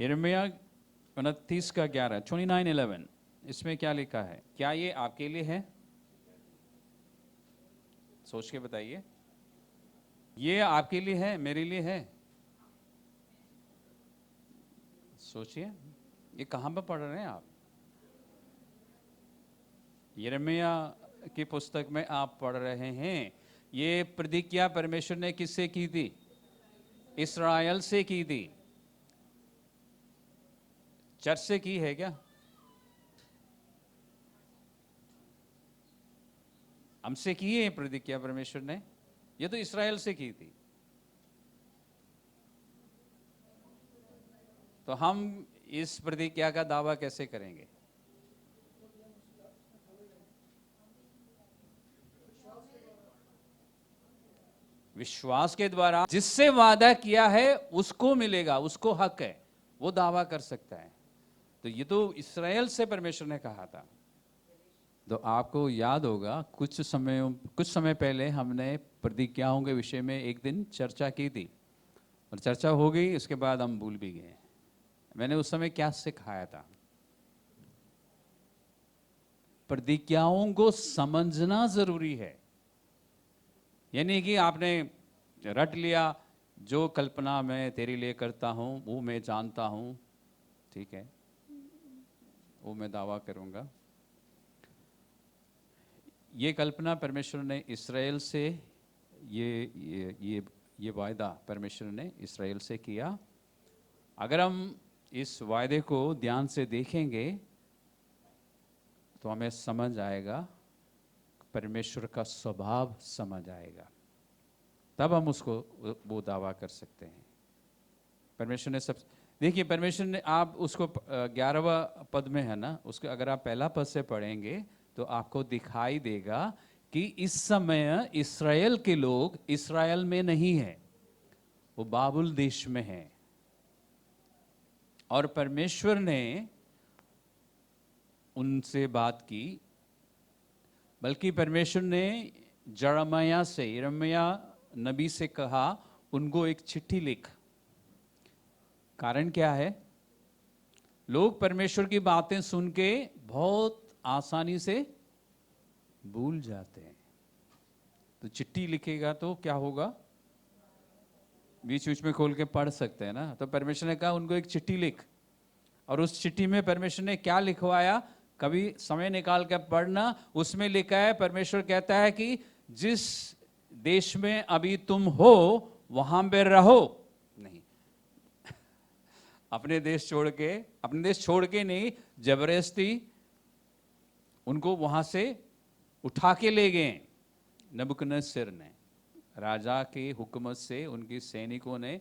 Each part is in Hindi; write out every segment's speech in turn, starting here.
यिर्मयाह 29:11, 29:11, इसमें क्या लिखा है? क्या ये आपके लिए है? सोच के बताइए, ये आपके लिए है, मेरे लिए है? सोचिए, ये कहाँ पर पढ़ रहे हैं आप? यिर्मयाह की पुस्तक में आप पढ़ रहे हैं। ये प्रतिज्ञा परमेश्वर ने किससे की थी? इस्राएल से की थी। चर्च से की है क्या? हमसे की है प्रतिज्ञा परमेश्वर ने? ये तो इस्राएल से की थी। तो हम इस प्रतिज्ञा का दावा कैसे करेंगे? विश्वास के द्वारा। जिससे वादा किया है उसको मिलेगा, उसको हक है, वो दावा कर सकता है। तो ये तो इस्राएल से परमेश्वर ने कहा था। तो आपको याद होगा कुछ समय पहले हमने प्रतिज्ञाओं के विषय में एक दिन चर्चा की थी, और चर्चा हो गई, उसके बाद हम भूल भी गए। मैंने उस समय क्या सिखाया था? प्रतिज्ञाओं को समझना जरूरी है। यानी कि आपने रट लिया, जो कल्पना मैं तेरे लिए करता हूं वो मैं जानता हूं, ठीक है, वो मैं दावा करूंगा। ये कल्पना परमेश्वर ने इस्राएल से, ये वायदा परमेश्वर ने इस्राएल से किया। अगर हम इस वायदे को ध्यान से देखेंगे तो हमें समझ आएगा, परमेश्वर का स्वभाव समझ आएगा, तब हम उसको वो दावा कर सकते हैं। परमेश्वर ने सब, देखिए परमेश्वर ने, आप उसको 11वां पद में है ना, उसको अगर आप पहला पद से पढ़ेंगे तो आपको दिखाई देगा कि इस समय इस्राएल के लोग इस्राएल में नहीं है, वो बाबुल देश में है। और परमेश्वर ने उनसे बात की, बल्कि परमेश्वर ने यिर्मयाह नबी से कहा, उनको एक चिट्ठी लिख। कारण क्या है? लोग परमेश्वर की बातें सुन के बहुत आसानी से भूल जाते हैं। तो चिट्ठी लिखेगा तो क्या होगा? बीच बीच में खोल के पढ़ सकते हैं ना। तो परमेश्वर ने कहा उनको एक चिट्ठी लिख, और उस चिट्ठी में परमेश्वर ने क्या लिखवाया? कभी समय निकाल कर पढ़ना। उसमें लिखा है, परमेश्वर कहता है कि जिस देश में अभी तुम हो वहां पे रहो नहीं। अपने देश छोड़ के नहीं, जबरदस्ती उनको वहां से उठा के ले गए नबूकदनेस्सर ने। राजा के हुक्म से उनके सैनिकों ने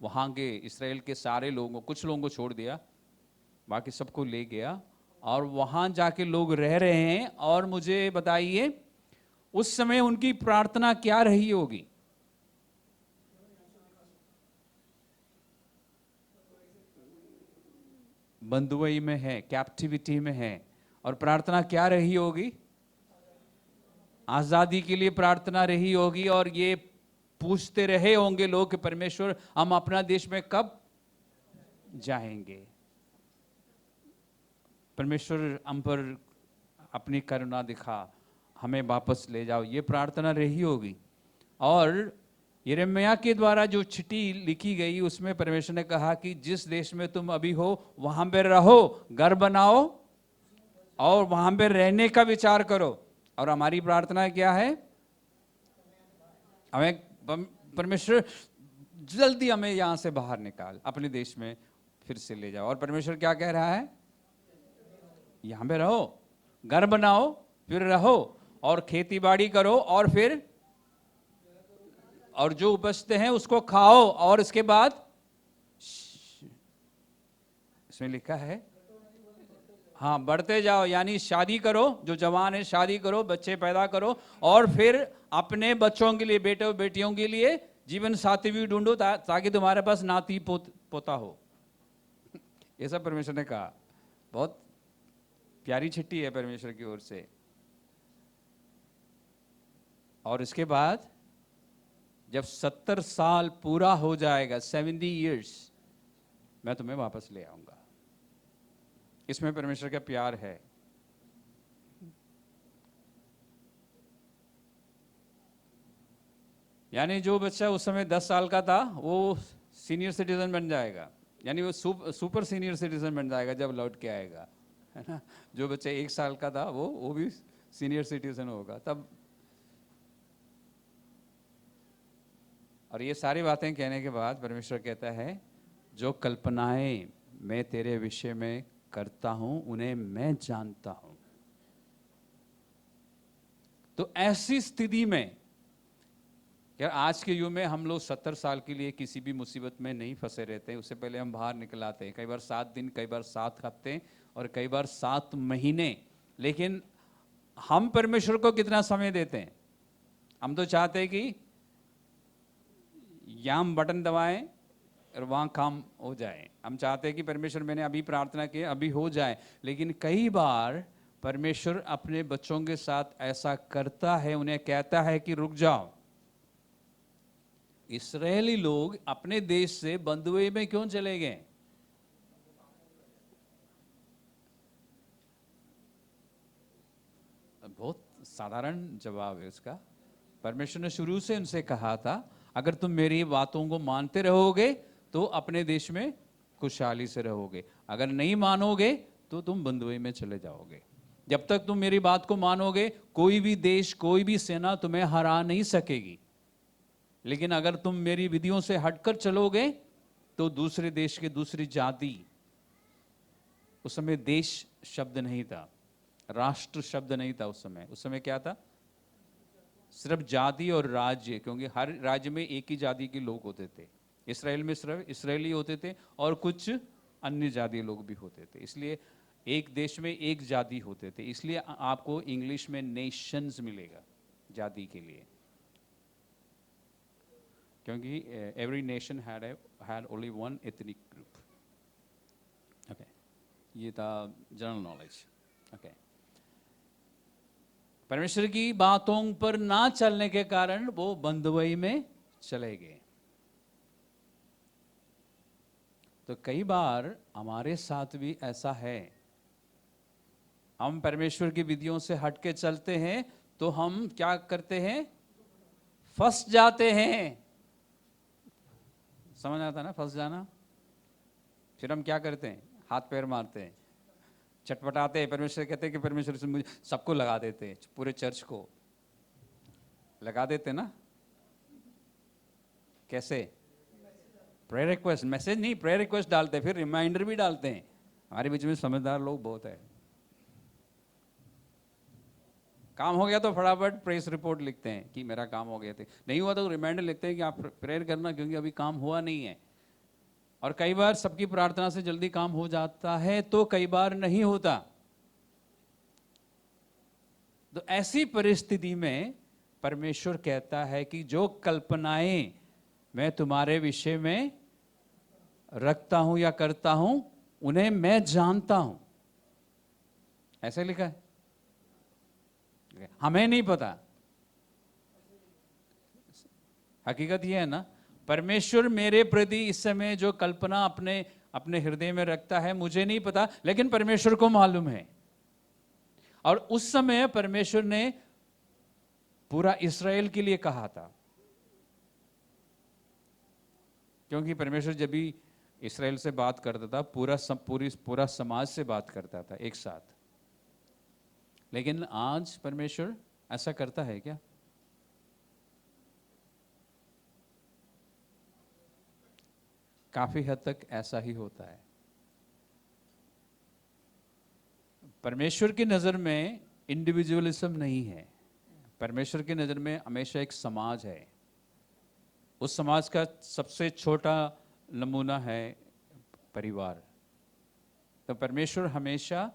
वहां के इस्राएल के सारे लोगों, कुछ लोगों को छोड़ दिया, बाकी सबको ले गया, और वहां जाके लोग रह रहे हैं। और मुझे बताइए उस समय उनकी प्रार्थना क्या रही होगी? बंधुआई में है, कैप्टिविटी में है, और प्रार्थना क्या रही होगी? आजादी के लिए प्रार्थना रही होगी। और ये पूछते रहे होंगे लोग कि परमेश्वर हम अपना देश में कब जाएंगे, परमेश्वर हम पर अपनी करुणा दिखा, हमें वापस ले जाओ, ये प्रार्थना रही होगी। और यिर्मयाह के द्वारा जो चिट्ठी लिखी गई उसमें परमेश्वर ने कहा कि जिस देश में तुम अभी हो वहां पर रहो, घर बनाओ और वहां पर रहने का विचार करो। और हमारी प्रार्थना क्या है? हमें परमेश्वर जल्दी हमें यहां से बाहर निकाल, अपने देश में फिर से ले जाओ। और परमेश्वर क्या कह रहा है? यहां पे रहो, घर बनाओ, फिर रहो, और खेती बाड़ी करो, और फिर और जो उपजते हैं उसको खाओ, और इसके बाद इसमें लिखा है, हाँ, बढ़ते जाओ, यानी शादी करो, जो जवान है शादी करो, बच्चे पैदा करो, और फिर अपने बच्चों के लिए, बेटे बेटियों के लिए जीवन साथी भी ढूंढो, ताकि तुम्हारे पास नाती पोता हो। ये सब परमेश्वर ने कहा। बहुत प्यारी चिट्ठी है परमेश्वर की ओर से। और इसके बाद जब 70 साल पूरा हो जाएगा, 70 years, मैं तुम्हें वापस ले आऊंगा। इसमें परमेश्वर का प्यार है। यानी जो बच्चा उस समय 10 साल का था वो सीनियर सिटीजन बन जाएगा, यानी वो सुपर सीनियर सिटीजन बन जाएगा जब लौट के आएगा, है ना। जो बच्चा 1 साल का था वो भी सीनियर सिटीजन होगा तब। और ये सारी बातें कहने के बाद परमेश्वर कहता है जो कल्पनाएं मैं तेरे विषय में करता हूं उन्हें मैं जानता हूं। तो ऐसी स्थिति में यार आज के युग में हम लोग 70 साल के लिए किसी भी मुसीबत में नहीं फंसे रहते हैं। उससे पहले हम बाहर निकल आते हैं, कई बार 7 दिन, कई बार 7 हफ्ते और कई बार 7 महीने। लेकिन हम परमेश्वर को कितना समय देते हैं? हम तो चाहते हैं कि यहाँ हम बटन दबाएं और वहाँ काम हो जाए। हम चाहते हैं कि परमेश्वर मैंने अभी प्रार्थना की अभी हो जाए। लेकिन कई बार परमेश्वर अपने बच्चों के साथ ऐसा करता है, उन्हें कहता है कि रुक जाओ। इस्राएली लोग अपने देश से बंधुए में क्यों चले गए? बहुत साधारण जवाब है उसका। परमेश्वर ने शुरू से उनसे कहा था अगर तुम मेरी बातों को मानते रहोगे तो अपने देश में खुशहाली से रहोगे, अगर नहीं मानोगे तो तुम बंधुए में चले जाओगे। जब तक तुम मेरी बात को मानोगे कोई भी देश, कोई भी सेना तुम्हें हरा नहीं सकेगी। लेकिन अगर तुम मेरी विधियों से हटकर चलोगे तो दूसरे देश के दूसरी जाति, उस समय देश शब्द नहीं था, राष्ट्र शब्द नहीं था उस समय क्या था? सिर्फ जाति और राज्य, क्योंकि हर राज्य में एक ही जाति के लोग होते थे। इसराइल में सिर्फ इसराइली होते थे और कुछ अन्य जातीय लोग भी होते थे, इसलिए एक देश में एक जाति होते थे। इसलिए आपको इंग्लिश में नेशंस मिलेगा जाति के लिए, क्योंकि every nation had only one ethnic group. Okay, ये था जनरल नॉलेज। ओके, परमेश्वर की बातों पर ना चलने के कारण वो बंधुआई में चले गए। तो कई बार हमारे साथ भी ऐसा है, हम परमेश्वर की विधियों से हटके चलते हैं तो हम क्या करते हैं? फंस जाते हैं। समझ आता ना फंस जाना? फिर हम क्या करते हैं? हाथ पैर मारते हैं, चटपटाते हैं। परमेश्वर कहते हैं कि परमेश्वर से मुझे सबको लगा देते हैं, पूरे चर्च को लगा देते ना। कैसे? प्रेयर रिक्वेस्ट, मैसेज नहीं, प्रेयर रिक्वेस्ट डालते हैं, फिर रिमाइंडर भी डालते हैं। हमारे बीच में समझदार लोग बहुत है। काम हो गया तो फटाफट प्रेस रिपोर्ट लिखते हैं कि मेरा काम हो गया थे, नहीं हुआ तो रिमाइंडर लिखते हैं कि आप प्रेयर करना क्योंकि अभी काम हुआ नहीं है। और कई बार सबकी प्रार्थना से जल्दी काम हो जाता है तो कई बार नहीं होता। तो ऐसी परिस्थिति में परमेश्वर कहता है कि जो कल्पनाएं मैं तुम्हारे विषय में रखता हूं या करता हूं उन्हें मैं जानता हूं। ऐसे लिखा है, हमें नहीं पता। हकीकत यह है ना, परमेश्वर मेरे प्रति इस समय जो कल्पना अपने हृदय में रखता है मुझे नहीं पता, लेकिन परमेश्वर को मालूम है। और उस समय परमेश्वर ने पूरा इस्राएल के लिए कहा था, क्योंकि परमेश्वर जब भी इस्राएल से बात करता था पूरा समाज से बात करता था एक साथ। लेकिन आज परमेश्वर ऐसा करता है क्या? काफी हद तक ऐसा ही होता है। परमेश्वर की नजर में इंडिविजुअलिज्म नहीं है, परमेश्वर की नजर में हमेशा एक समाज है। उस समाज का सबसे छोटा नमूना है परिवार। तो परमेश्वर हमेशा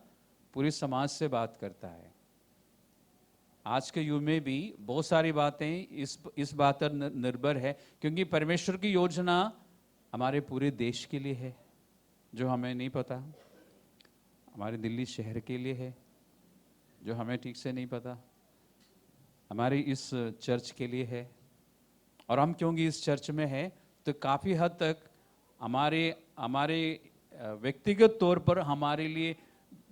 पूरी समाज से बात करता है। आज के युग में भी बहुत सारी बातें इस बात पर निर्भर है, क्योंकि परमेश्वर की योजना हमारे पूरे देश के लिए है जो हमें नहीं पता, हमारे दिल्ली शहर के लिए है जो हमें ठीक से नहीं पता, हमारी इस चर्च के लिए है। और हम क्योंकि इस चर्च में है तो काफ़ी हद तक हमारे हमारे व्यक्तिगत तौर पर हमारे लिए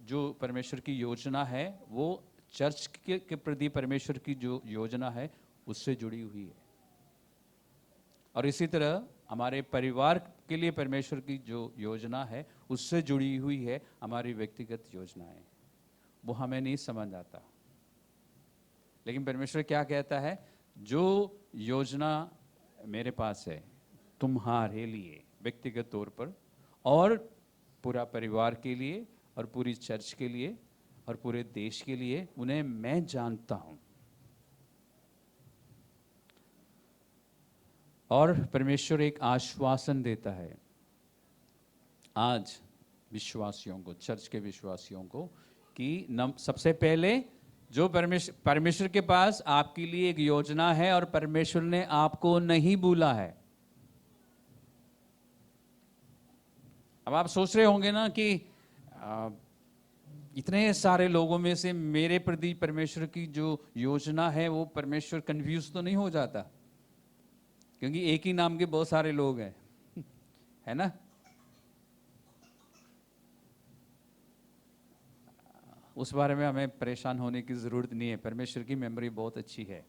जो परमेश्वर की योजना है वो चर्च के प्रति परमेश्वर की जो योजना है उससे जुड़ी हुई है। और इसी तरह हमारे परिवार के लिए परमेश्वर की जो योजना है उससे जुड़ी हुई है हमारी व्यक्तिगत योजनाएं। वो हमें नहीं समझ आता, लेकिन परमेश्वर क्या कहता है, जो योजना मेरे पास है तुम्हारे लिए व्यक्तिगत तौर पर और पूरा परिवार के लिए और पूरी चर्च के लिए और पूरे देश के लिए, उन्हें मैं जानता हूं। और परमेश्वर एक आश्वासन देता है आज विश्वासियों को, चर्च के विश्वासियों को, कि सबसे पहले जो परमेश्वर के पास आपके लिए एक योजना है और परमेश्वर ने आपको नहीं भूला है। अब आप सोच रहे होंगे ना कि इतने सारे लोगों में से मेरे प्रति परमेश्वर की जो योजना है वो परमेश्वर कंफ्यूज तो नहीं हो जाता, क्योंकि एक ही नाम के बहुत सारे लोग हैं है ना। उस बारे में हमें परेशान होने की जरूरत नहीं है। परमेश्वर की मेमोरी बहुत अच्छी है,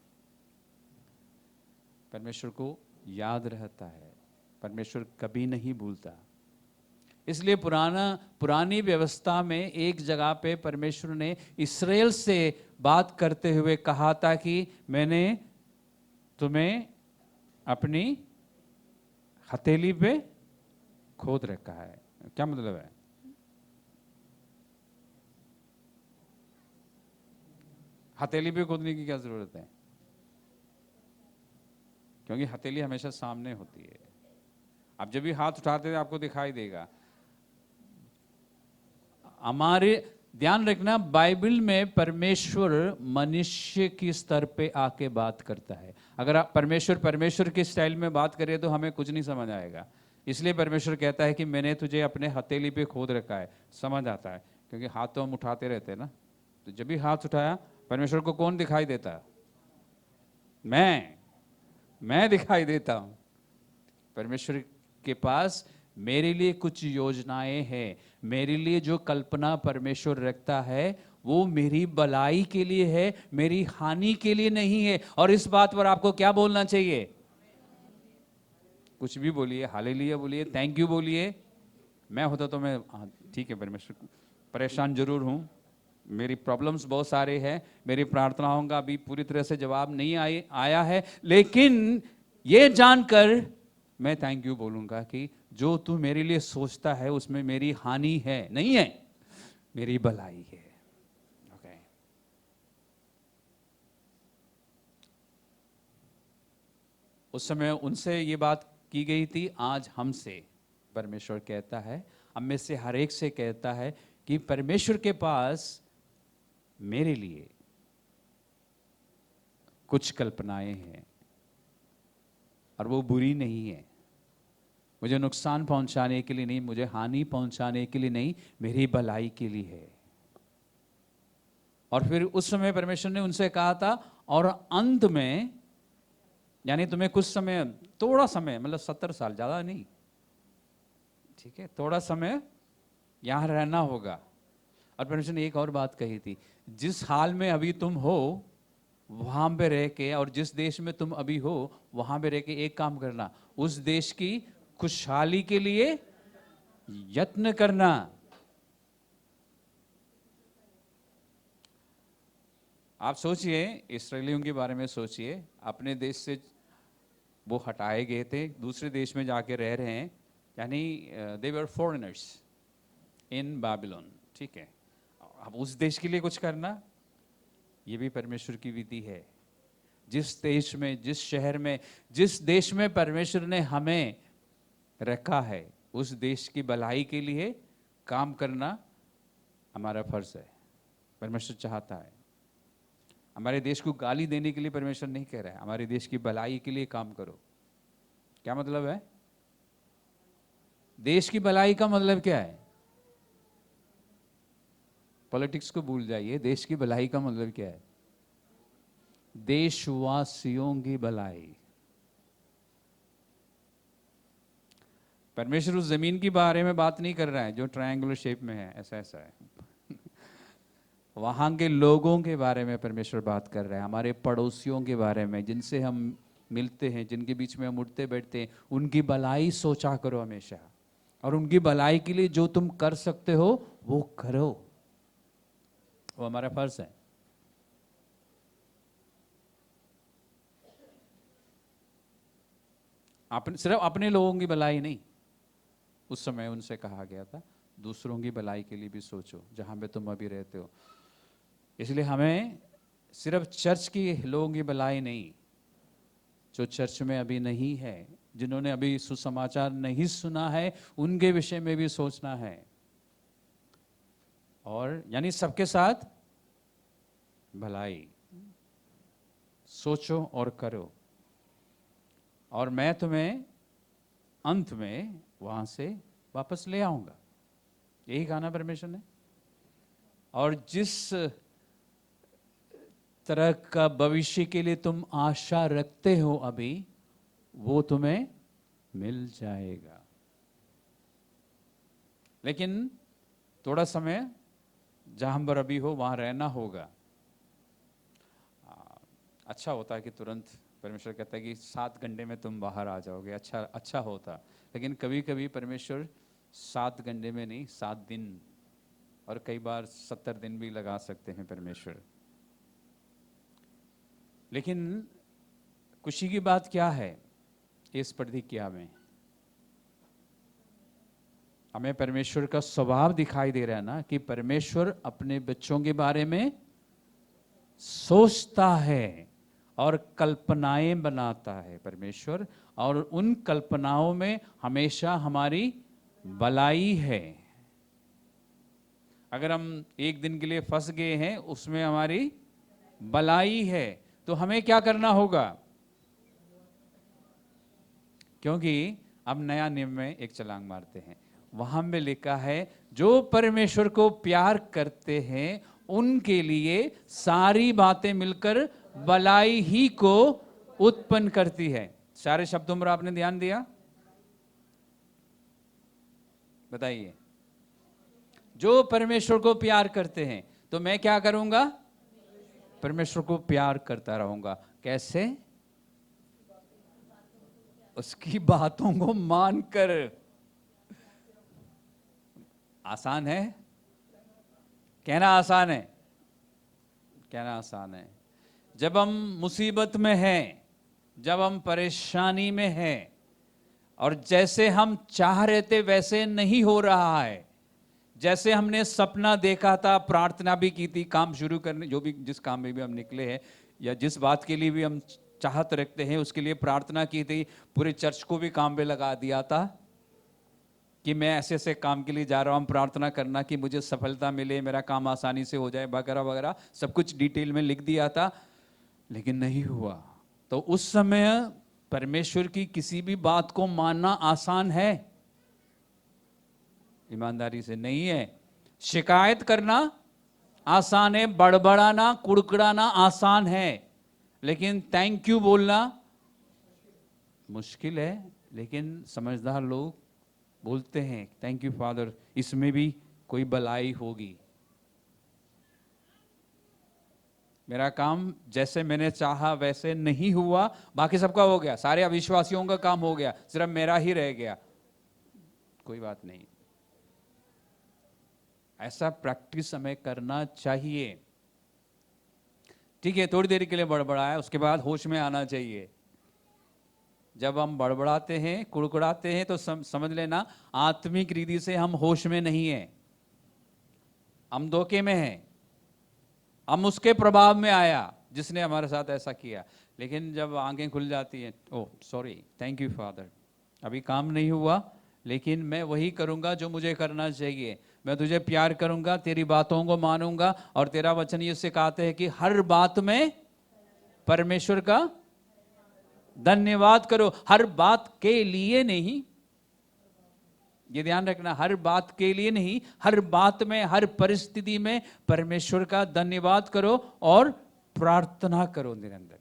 परमेश्वर को याद रहता है, परमेश्वर कभी नहीं भूलता। इसलिए पुरानी व्यवस्था में एक जगह पे परमेश्वर ने इस्राएल से बात करते हुए कहा था कि मैंने तुम्हें अपनी हथेली पे खोद रखा है। क्या मतलब है? हथेली पे खोदने की क्या जरूरत है? क्योंकि हथेली हमेशा सामने होती है। आप जब भी हाथ उठाते हैं आपको दिखाई देगा। हमारे ध्यान रखना, बाइबल में परमेश्वर मनुष्य की स्तर पे आके बात करता है। अगर आप परमेश्वर के स्टाइल में बात करें तो हमें कुछ नहीं समझ आएगा। इसलिए परमेश्वर कहता है कि मैंने तुझे अपने हथेली पे खोद रखा है। समझ आता है, क्योंकि हाथ तो हम उठाते रहते हैं ना। तो जब भी हाथ उठाया, परमेश्वर को कौन दिखाई देता? मैं दिखाई देता हूं। परमेश्वर के पास मेरे लिए कुछ योजनाएं हैं। मेरे लिए जो कल्पना परमेश्वर रखता है वो मेरी भलाई के लिए है, मेरी हानि के लिए नहीं है। और इस बात पर आपको क्या बोलना चाहिए? कुछ भी बोलिए, हालेलुया बोलिए, थैंक यू बोलिए। मैं होता तो मैं ठीक है परमेश्वर, परेशान जरूर हूं, मेरी प्रॉब्लम्स बहुत सारे हैं, मेरी प्रार्थनाओं का अभी पूरी तरह से जवाब नहीं आया है, लेकिन ये जानकर मैं थैंक यू बोलूंगा कि जो तू मेरे लिए सोचता है उसमें मेरी हानि है नहीं है, मेरी भलाई है। ओके। उस समय उनसे ये बात की गई थी, आज हमसे परमेश्वर कहता है, हम में से हर एक से कहता है कि परमेश्वर के पास मेरे लिए कुछ कल्पनाएं हैं और वो बुरी नहीं है। मुझे नुकसान पहुंचाने के लिए नहीं, मुझे हानि पहुंचाने के लिए नहीं, मेरी भलाई के लिए है। और फिर उस समय परमेश्वर ने उनसे कहा था, और अंत में, यानी तुम्हें कुछ समय, थोड़ा समय, मतलब 70 साल, ज्यादा नहीं, ठीक है, थोड़ा समय यहां रहना होगा। और परमेश्वर ने एक और बात कही थी, जिस हाल में अभी तुम हो वहां पे रह के, और जिस देश में तुम अभी हो वहां पे रह के एक काम करना, उस देश की खुशहाली के लिए यत्न करना। आप सोचिए, इस्राएलियों के बारे में सोचिए, अपने देश से वो हटाए गए थे, दूसरे देश में जाके रह रहे हैं, यानी दे वर फॉरेनर्स इन बाबिलोन, ठीक है। अब उस देश के लिए कुछ करना, ये भी परमेश्वर की विधि है। जिस देश में, जिस शहर में, जिस देश में परमेश्वर ने हमें रखा है, उस देश की भलाई के लिए काम करना हमारा फर्ज है। परमेश्वर चाहता है। हमारे देश को गाली देने के लिए परमेश्वर नहीं कह रहा है, हमारे देश की भलाई के लिए काम करो। क्या मतलब है? देश की भलाई का मतलब क्या है? पॉलिटिक्स को भूल जाइए, देश की भलाई का मतलब क्या है? देशवासियों की भलाई। परमेश्वर उस जमीन के बारे में बात नहीं कर रहा है जो ट्रायंगुलर शेप में है, ऐसा ऐसा है। वहाँ के लोगों के बारे में परमेश्वर बात कर रहा है, हमारे पड़ोसियों के बारे में, जिनसे हम मिलते हैं, जिनके बीच में हम उठते बैठते हैं, उनकी भलाई सोचा करो हमेशा, और उनकी भलाई के लिए जो तुम कर सकते हो वो करो, वो हमारा फर्ज है। सिर्फ अपने लोगों की भलाई नहीं, उस समय उनसे कहा गया था दूसरों की भलाई के लिए भी सोचो जहां पे तुम अभी रहते हो। इसलिए हमें सिर्फ चर्च की लोगों की भलाई नहीं, जो चर्च में अभी नहीं है, जिन्होंने अभी सुसमाचार नहीं सुना है, उनके विषय में भी सोचना है। और यानी सबके साथ भलाई सोचो और करो। और मैं तुम्हें अंत में वहां से वापस ले आऊंगा, यही कहा ना परमेश्वर ने। और जिस तरह का भविष्य के लिए तुम आशा रखते हो अभी, वो तुम्हें मिल जाएगा। लेकिन थोड़ा समय जहां पर अभी हो वहां रहना होगा। अच्छा होता है कि तुरंत परमेश्वर कहता है कि 7 घंटे में तुम बाहर आ जाओगे, अच्छा होता। लेकिन कभी कभी परमेश्वर 7 घंटे में नहीं, 7 दिन और कई बार 70 दिन भी लगा सकते हैं परमेश्वर। लेकिन खुशी की बात क्या है इस प्रतिज्ञा में? हमें परमेश्वर का स्वभाव दिखाई दे रहा है ना, कि परमेश्वर अपने बच्चों के बारे में सोचता है और कल्पनाएं बनाता है परमेश्वर, और उन कल्पनाओं में हमेशा हमारी भलाई है। अगर हम एक दिन के लिए फंस गए हैं, उसमें हमारी भलाई है, तो हमें क्या करना होगा? क्योंकि अब नया नियम में एक छलांग मारते हैं, वहां में लिखा है जो परमेश्वर को प्यार करते हैं उनके लिए सारी बातें मिलकर भलाई ही को उत्पन्न करती है। सारे शब्दों पर आपने ध्यान दिया? बताइए। जो परमेश्वर को प्यार करते हैं, तो मैं क्या करूंगा? परमेश्वर को प्यार करता रहूंगा। कैसे? उसकी बातों को मानकर। आसान है कहना, आसान है कहना, आसान है। जब हम मुसीबत में हैं, जब हम परेशानी में हैं, और जैसे हम चाह रहे थे वैसे नहीं हो रहा है, जैसे हमने सपना देखा था, प्रार्थना भी की थी, काम शुरू करने, जो भी जिस काम में भी हम निकले हैं या जिस बात के लिए भी हम चाहत रखते हैं उसके लिए प्रार्थना की थी, पूरे चर्च को भी काम पे लगा दिया था कि मैं ऐसे ऐसे काम के लिए जा रहा हूं, प्रार्थना करना कि मुझे सफलता मिले, मेरा काम आसानी से हो जाए, वगैरह वगैरह सब कुछ डिटेल में लिख दिया था। लेकिन नहीं हुआ। तो उस समय परमेश्वर की किसी भी बात को मानना आसान है? ईमानदारी से नहीं है। शिकायत करना आसान है, बड़बड़ाना, कुड़कुड़ाना आसान है, लेकिन थैंक यू बोलना मुश्किल है। लेकिन समझदार लोग बोलते हैं थैंक यू फादर, इसमें भी कोई भलाई होगी, मेरा काम जैसे मैंने चाहा वैसे नहीं हुआ, बाकी सबका हो गया, सारे अविश्वासियों का काम हो गया, सिर्फ मेरा ही रह गया, कोई बात नहीं। ऐसा प्रैक्टिस हमें करना चाहिए। ठीक है, थोड़ी देर के लिए बड़बड़ाया, उसके बाद होश में आना चाहिए। जब हम बड़बड़ाते हैं, कुड़कुड़ाते हैं, तो समझ लेना आत्मिक रीति से हम होश में नहीं है, हम धोखे में हैं, हम उसके प्रभाव में आया जिसने हमारे साथ ऐसा किया। लेकिन जब आंखें खुल जाती हैं, oh sorry, thank you father, अभी काम नहीं हुआ, लेकिन मैं वही करूंगा जो मुझे करना चाहिए, मैं तुझे प्यार करूंगा, तेरी बातों को मानूंगा, और तेरा वचन ये सिखाते हैं कि हर बात में परमेश्वर का धन्यवाद करो। हर बात के लिए नहीं, ये ध्यान रखना, हर बात के लिए नहीं, हर बात में, हर परिस्थिति में परमेश्वर का धन्यवाद करो और प्रार्थना करो निरंतर।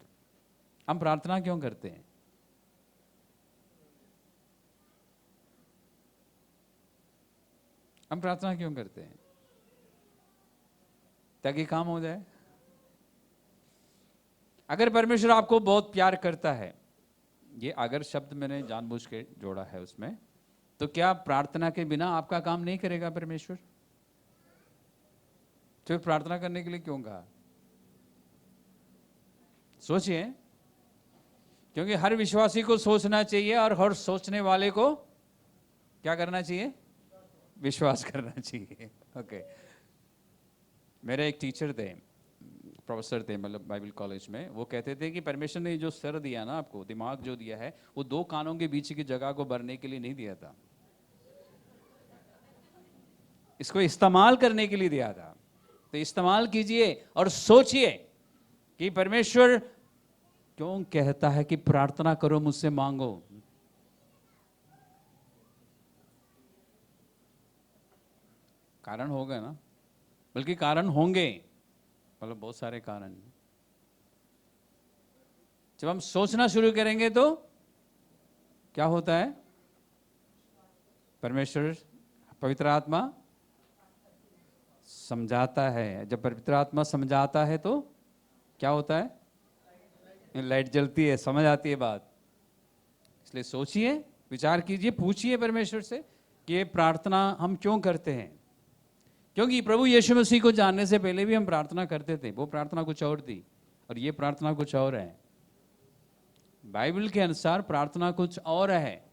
हम प्रार्थना क्यों करते हैं? हम प्रार्थना क्यों करते हैं? ताकि काम हो जाए। अगर परमेश्वर आपको बहुत प्यार करता है, ये अगर शब्द मैंने जानबूझ के जोड़ा है उसमें, तो क्या प्रार्थना के बिना आपका काम नहीं करेगा परमेश्वर? तो प्रार्थना करने के लिए क्यों कहा? सोचिए, क्योंकि हर विश्वासी को सोचना चाहिए और हर सोचने वाले को क्या करना चाहिए? विश्वास करना चाहिए। ओके। मेरे एक टीचर थे, प्रोफेसर थे, मतलब बाइबल कॉलेज में। वो कहते थे कि परमेश्वर ने जो सर दिया ना आपको, दिमाग जो दिया है, वो दो कानों के बीच की जगह को भरने के लिए नहीं दिया था, इसको इस्तेमाल करने के लिए दिया था। तो इस्तेमाल कीजिए और सोचिए कि परमेश्वर क्यों कहता है कि प्रार्थना करो, मुझसे मांगो। कारण होगा ना, बल्कि कारण होंगे, मतलब बहुत सारे कारण। जब हम सोचना शुरू करेंगे तो क्या होता है? परमेश्वर, पवित्र आत्मा समझाता है। जब पवित्र आत्मा समझाता है तो क्या होता है? लाइट जलती है, समझ आती है बात। इसलिए सोचिए, विचार कीजिए, पूछिए परमेश्वर से कि ये प्रार्थना हम क्यों करते हैं। क्योंकि प्रभु यीशु मसीह को जानने से पहले भी हम प्रार्थना करते थे, वो प्रार्थना कुछ और थी और ये प्रार्थना कुछ और है। बाइबल के अनुसार प्रार्थना कुछ और है।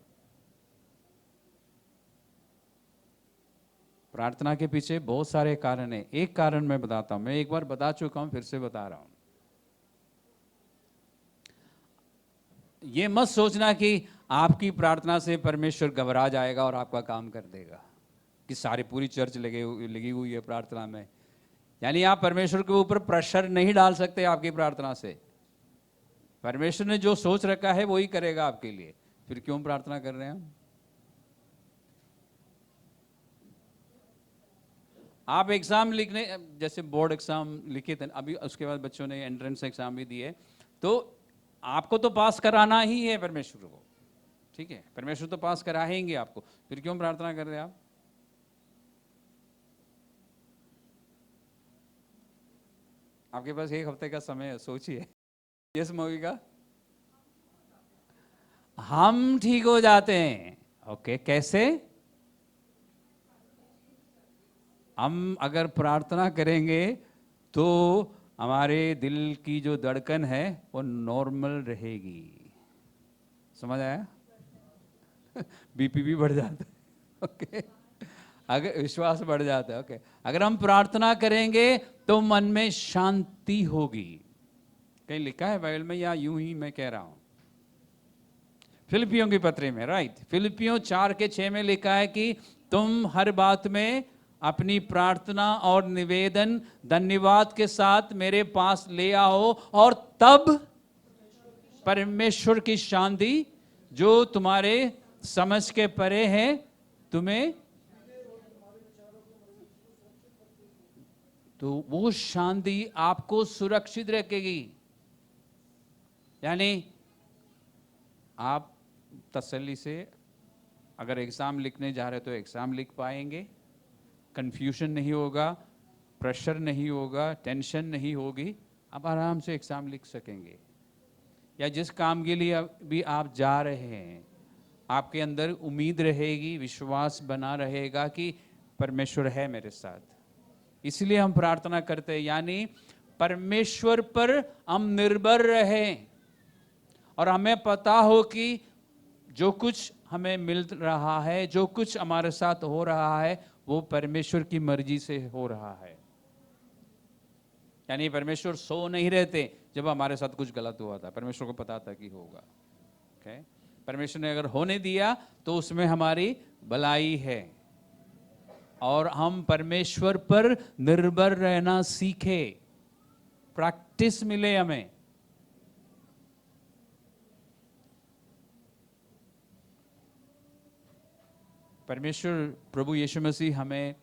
प्रार्थना के पीछे बहुत सारे कारण हैं। एक कारण मैं बताता हूं, मैं एक बार बता चुका हूं, फिर से बता रहा हूं। ये मत सोचना कि आपकी प्रार्थना से परमेश्वर घबरा जाएगा और आपका काम कर देगा, कि सारी पूरी चर्च लगी हुई है प्रार्थना में। यानी आप परमेश्वर के ऊपर प्रेशर नहीं डाल सकते आपकी प्रार्थना से। परमेश्वर ने जो सोच रखा है वही करेगा आपके लिए, फिर क्यों प्रार्थना कर रहे हैं हम? आप एग्जाम लिखने, जैसे बोर्ड एग्जाम लिखे थे अभी, उसके बाद बच्चों ने एंट्रेंस एग्जाम भी दिए, तो आपको तो पास कराना ही है परमेश्वर को, ठीक है? परमेश्वर तो पास कराएंगे आपको, फिर क्यों प्रार्थना कर रहे हैं आप? आपके पास एक हफ्ते का समय है, सोचिए। यस मोगिका, हम ठीक हो जाते हैं। ओके, कैसे? हम अगर प्रार्थना करेंगे तो हमारे दिल की जो धड़कन है वो नॉर्मल रहेगी। समझ आया? बीपी भी बढ़ जाता है। ओके, अगर विश्वास बढ़ जाता है। ओके, अगर हम प्रार्थना करेंगे तो मन में शांति होगी। कहीं लिखा है बाइबल में या यूं ही मैं कह रहा हूं? फिलिपियों की पत्री में, राइट, फिलिपियों 4:6 में लिखा है कि तुम हर बात में अपनी प्रार्थना और निवेदन धन्यवाद के साथ मेरे पास ले आओ, और तब परमेश्वर की शांति जो तुम्हारे समझ के परे है तुम्हें, तो वो शांति आपको सुरक्षित रखेगी। यानी आप तसल्ली से अगर एग्जाम लिखने जा रहे हो तो एग्जाम लिख पाएंगे, कंफ्यूजन नहीं होगा, प्रेशर नहीं होगा, टेंशन नहीं होगी, आप आराम से एग्जाम लिख सकेंगे। या जिस काम के लिए भी आप जा रहे हैं, आपके अंदर उम्मीद रहेगी, विश्वास बना रहेगा कि परमेश्वर है मेरे साथ। इसलिए हम प्रार्थना करते हैं, यानी परमेश्वर पर हम निर्भर रहें और हमें पता हो कि जो कुछ हमें मिल रहा है, जो कुछ हमारे साथ हो रहा है, वो परमेश्वर की मर्जी से हो रहा है। यानी परमेश्वर सो नहीं रहते जब हमारे साथ कुछ गलत हुआ था, परमेश्वर को पता था कि होगा। ओके, परमेश्वर ने अगर होने दिया तो उसमें हमारी भलाई है, और हम परमेश्वर पर निर्भर रहना सीखे, प्रैक्टिस मिले हमें। परमेश्वर प्रभु यीशु मसीह हमें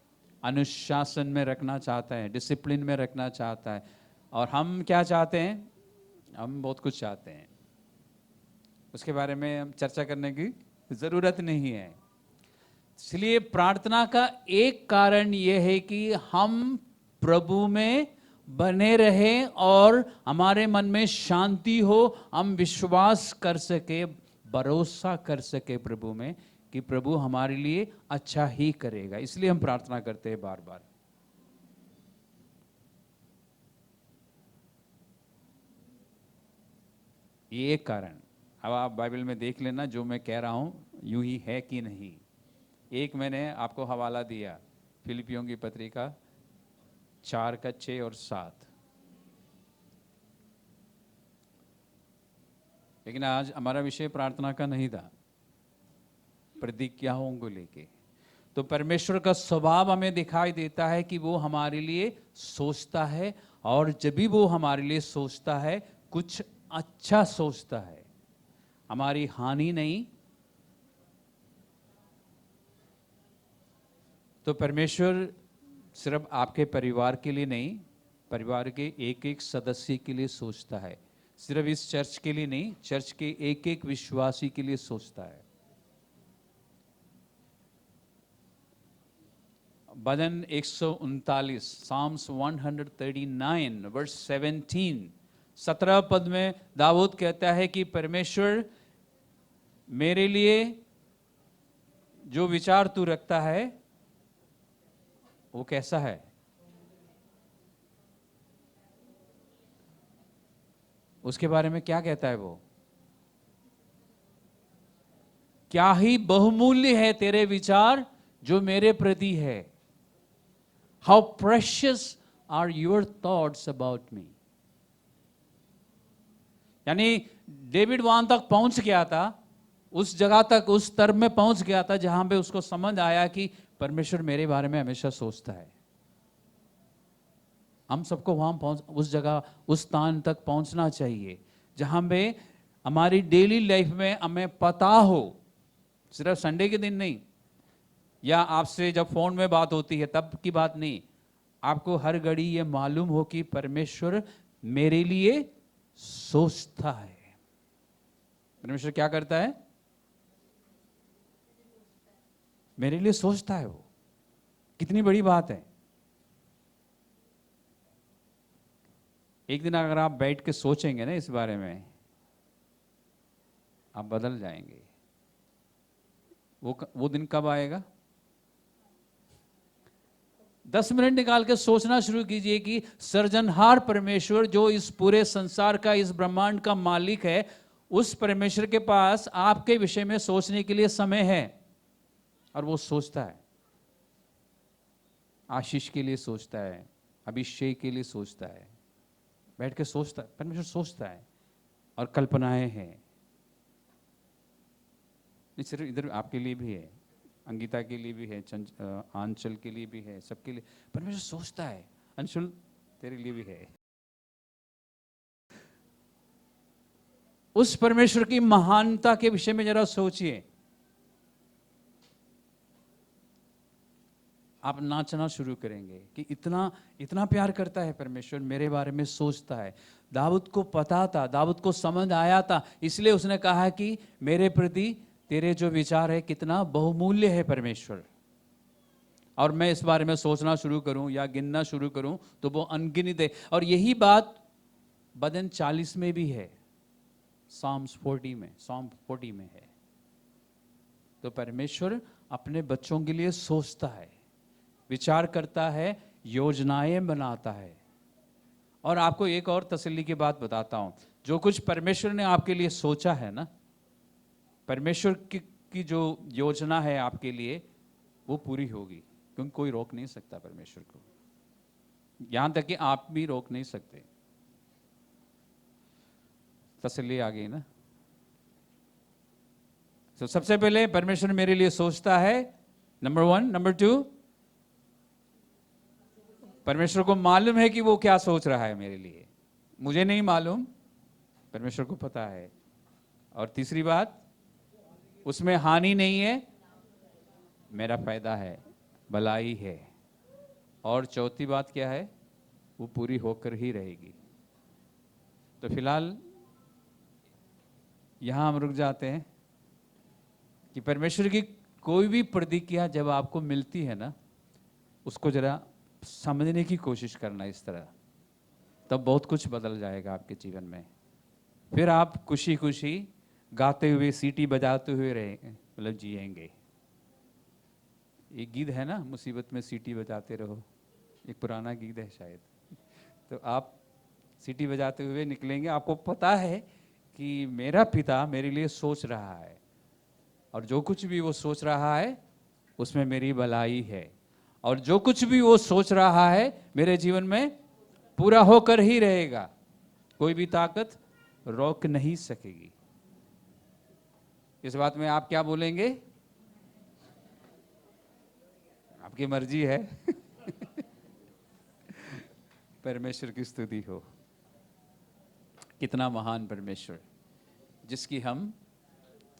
अनुशासन में रखना चाहता है, डिसिप्लिन में रखना चाहता है, और हम क्या चाहते हैं? हम बहुत कुछ चाहते हैं, उसके बारे में हम चर्चा करने की जरूरत नहीं है। इसलिए प्रार्थना का एक कारण यह है कि हम प्रभु में बने रहें और हमारे मन में शांति हो, हम विश्वास कर सके, भरोसा कर सके प्रभु में कि प्रभु हमारे लिए अच्छा ही करेगा। इसलिए हम प्रार्थना करते हैं बार बार। ये एक कारण। अब आप बाइबल में देख लेना जो मैं कह रहा हूं यूं ही है कि नहीं। एक मैंने आपको हवाला दिया, फिलिपियों की पत्रिका 4:6 और 7। लेकिन आज हमारा विषय प्रार्थना का नहीं था, प्रतिज्ञाओं को लेके। तो परमेश्वर का स्वभाव हमें दिखाई देता है कि वो हमारे लिए सोचता है, और जब भी वो हमारे लिए सोचता है कुछ अच्छा सोचता है, हमारी हानि नहीं। तो परमेश्वर सिर्फ आपके परिवार के लिए नहीं, परिवार के एक एक सदस्य के लिए सोचता है। सिर्फ इस चर्च के लिए नहीं, चर्च के एक एक विश्वासी के लिए सोचता है। भजन 139, साम्स 139 वर्स 17 पद में दाऊद कहता है कि परमेश्वर मेरे लिए जो विचार तू रखता है वो कैसा है? उसके बारे में क्या कहता है वो? क्या ही बहुमूल्य है तेरे विचार जो मेरे प्रति है। How precious are your thoughts about me. यानी डेविड वहां तक पहुंच गया था, उस जगह तक, उस स्तर में पहुंच गया था जहां पे उसको समझ आया कि परमेश्वर मेरे बारे में हमेशा सोचता है। हम सबको वहां पहुंच, उस जगह, उस स्थान तक पहुंचना चाहिए जहां पे हमारी डेली लाइफ में हमें पता हो, सिर्फ संडे के दिन नहीं, या आपसे जब फोन में बात होती है तब की बात नहीं, आपको हर घड़ी ये मालूम हो कि परमेश्वर मेरे लिए सोचता है। परमेश्वर क्या करता है? मेरे लिए सोचता है। वो कितनी बड़ी बात है। एक दिन अगर आप बैठ के सोचेंगे ना इस बारे में, आप बदल जाएंगे। वो दिन कब आएगा? 10 मिनट निकाल के सोचना शुरू कीजिए कि सृजनहार परमेश्वर जो इस पूरे संसार का, इस ब्रह्मांड का मालिक है, उस परमेश्वर के पास आपके विषय में सोचने के लिए समय है, और वो सोचता है। आशीष के लिए सोचता है, अभिषेक के लिए सोचता है, बैठ के सोचता है। परमेश्वर सोचता है और कल्पनाएं हैं। सिर्फ इधर आपके लिए भी है, अंगिता के लिए भी है, आंचल के लिए भी है, सबके लिए परमेश्वर सोचता है। अंशुल तेरे लिए भी है। उस परमेश्वर की महानता के विषय में जरा सोचिए। आप नाचना शुरू करेंगे कि इतना इतना प्यार करता है परमेश्वर, मेरे बारे में सोचता है। दाऊद को पता था, दाऊद को समझ आया था, इसलिए उसने कहा कि मेरे प्रति तेरे जो विचार है कितना बहुमूल्य है परमेश्वर, और मैं इस बारे में सोचना शुरू करूं या गिनना शुरू करूं तो वो अनगिनत है। और यही बात भजन 40 में भी है, साम्स 40 में, साम 40 में है। तो परमेश्वर अपने बच्चों के लिए सोचता है, विचार करता है, योजनाएं बनाता है। और आपको एक और तसल्ली की बात बताता हूं, जो कुछ परमेश्वर ने आपके लिए सोचा है ना, परमेश्वर की जो योजना है आपके लिए वो पूरी होगी, क्योंकि कोई रोक नहीं सकता परमेश्वर को, यहां तक कि आप भी रोक नहीं सकते। तसल्ली आ गई ना? तो सबसे पहले परमेश्वर मेरे लिए सोचता है, नंबर 1। नंबर 2, परमेश्वर को मालूम है कि वो क्या सोच रहा है मेरे लिए, मुझे नहीं मालूम, परमेश्वर को पता है। और तीसरी बात, उसमें हानि नहीं है, मेरा फायदा है, भलाई है। और चौथी बात क्या है? वो पूरी होकर ही रहेगी। तो फिलहाल यहां हम रुक जाते हैं कि परमेश्वर की कोई भी प्रतिक्रिया जब आपको मिलती है ना, उसको जरा समझने की कोशिश करना इस तरह, तब बहुत कुछ बदल जाएगा आपके जीवन में। फिर आप खुशी खुशी गाते हुए, सीटी बजाते हुए रहे, मतलब जिएंगे। एक गीत है ना, मुसीबत में सीटी बजाते रहो, एक पुराना गीत है शायद। तो आप सीटी बजाते हुए निकलेंगे, आपको पता है कि मेरा पिता मेरे लिए सोच रहा है, और जो कुछ भी वो सोच रहा है उसमें मेरी भलाई है, और जो कुछ भी वो सोच रहा है मेरे जीवन में पूरा होकर ही रहेगा। कोई भी ताकत रोक नहीं सकेगी। इस बात में आप क्या बोलेंगे? आपकी मर्जी है। परमेश्वर की स्तुति हो। कितना महान परमेश्वर, जिसकी हम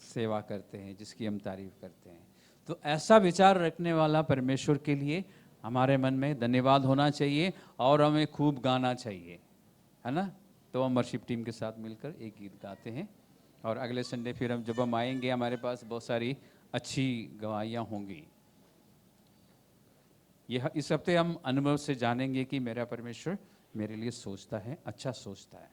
सेवा करते हैं, जिसकी हम तारीफ करते हैं। तो ऐसा विचार रखने वाला परमेश्वर के लिए हमारे मन में धन्यवाद होना चाहिए, और हमें खूब गाना चाहिए, है ना। तो हम वर्शिप टीम के साथ मिलकर एक गीत गाते हैं, और अगले संडे फिर जब हम आएंगे, हमारे पास बहुत सारी अच्छी गवाहियाँ होंगी। इस हफ्ते हम अनुभव से जानेंगे कि मेरा परमेश्वर मेरे लिए सोचता है, अच्छा सोचता है।